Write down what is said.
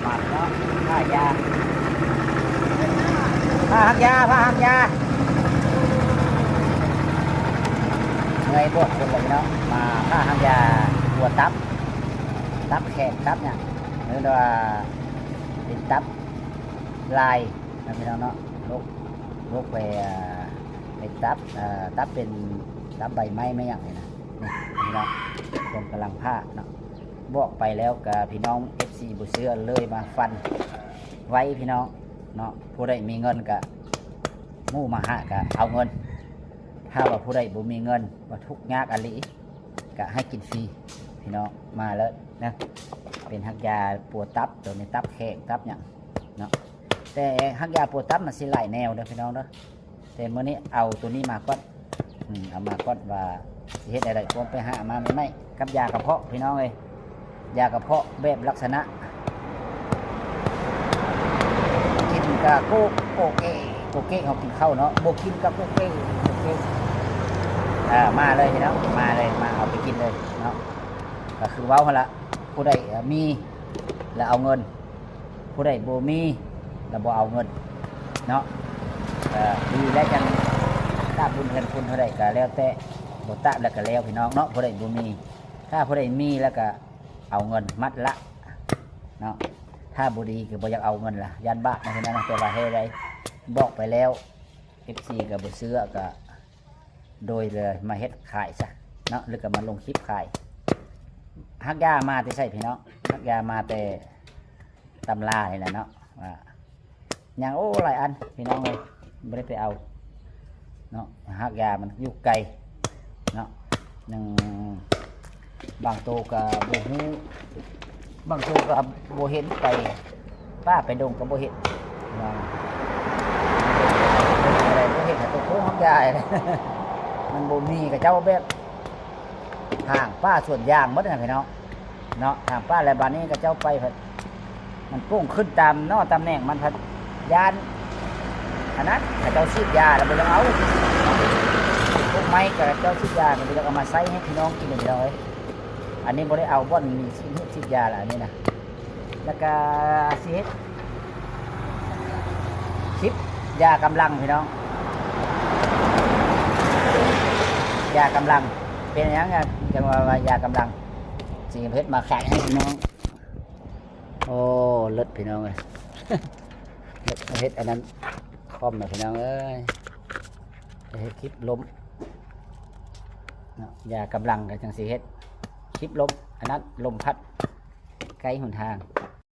มาเนาะผ้ายาผ้าหักยาเงยบวกคนเลยเนาะมาผ้าหักยาปวดตับแขนตับเนี่ยหรือว่าเป็นตับลายนะพี่น้องเนาะโรคไปเป็นตับเป็นตับใบไม้ไม่อย่างนี้นะนี่พี่น้องคนกำลังผ้าเนาะบอกไปแล้วกับพี่น้อง FC บุเสือเลยมาฟันไว้พี่น้องเนาะผู้ใดมีเงินกับมู่มาหากะเอาเงินถ้าว่าผู้ใดบ่มีเงินว่าทุกข์ยากอลิกะให้กินฟรีพี่น้องมาแล้วนะเป็นหักยาปวดตับตัวนี้ตับแข็งตับอย่างเนาะแต่หักยาปวดตับมันสิหลายแนวเด้อพี่น้องเด้อแต่เมื่อนี้เอาตัวนี้มาก่อนเอามาก่อนว่าสิเฮ็ดอะไรผมไปหามาไม่กับยากระเพาะพี่น้องเอ้ยยากระเพาะแบบลักษณะกินกับโกเก้เขากินข้าวเนาะโบกินกับโกเก้มาเลยพี่น้องมาเลยมาเอาไปกินเลยเนาะก็คือเว้าหั่นละผู้ใดมีแล้วเอาเงินผู้ใดบ่มีแล้วบ่เอาเงินเนาะดีแล้วจังตาบุญเงินคุณเท่าใดก็แล้วแต่บ่ตะแล้วก็แล้วพี่น้องเนาะผู้ใดบ่มีถ้าผู้ใดมีแล้วก็เอาเงินมัดละเนาะถ้าบ่ดีก็บ่อยากเอาเงินล่ะยันบาปนะพี่น้องแต่ว่าเฮ็ดได้บอกไปแล้ว FC ก็บ่เชื่อก็โดยเลยมาเฮ็ดขายซะเนาะหรือก็มาลงคลิปขายฮักยามาแต่ใช่พี่น้องฮักยามาแต่ตำรานี่แหละเนาะว่าอย่างโอ้หลายอันพี่น้องเลยไม่ได้ไปเอาเนาะฮักยามันอยู่ไกลเนาะยังบางโตกับโบหูบางโตกับโบเห็นไปป้าไปดงกับโบเห็นอะไรโบเห็นตัวโค้งฮักยาเลยมันโบมีกับเจ้าแบบทางป้าส่วนยางมัดนะพี่น้องเนาะทางป้าอะไรบานนี้กับเจ้าไปมันพุ่งขึ้นตามนอตำแหน่งมันพัดยานอันนั้นกับเจ้าซีดยาเราไปลองเอาพวกไม้กับเจ้าซีดยาเราไปลองเอามาใส่ให้พี่น้องกินเลยพี่น้องอันนี้บ่ได้เอาบ่อนมีซีดยาละอันนี้นะแล้วก็ซีดคลิปยากำลังพี่น้องยากำลังเป็นอย่างนี้จังว่ายากำลังสีเพชรมาขายให้พี่น้องโอ้เลิศพี่น้องเลยเลิศเพชรอันนั้นคอมนะพี่น้องเอ้ยเพชรคลิปล้มยากำลังกับจังสีเพชรคลิปล้มอันนั้นลมพัดไกลหนทาง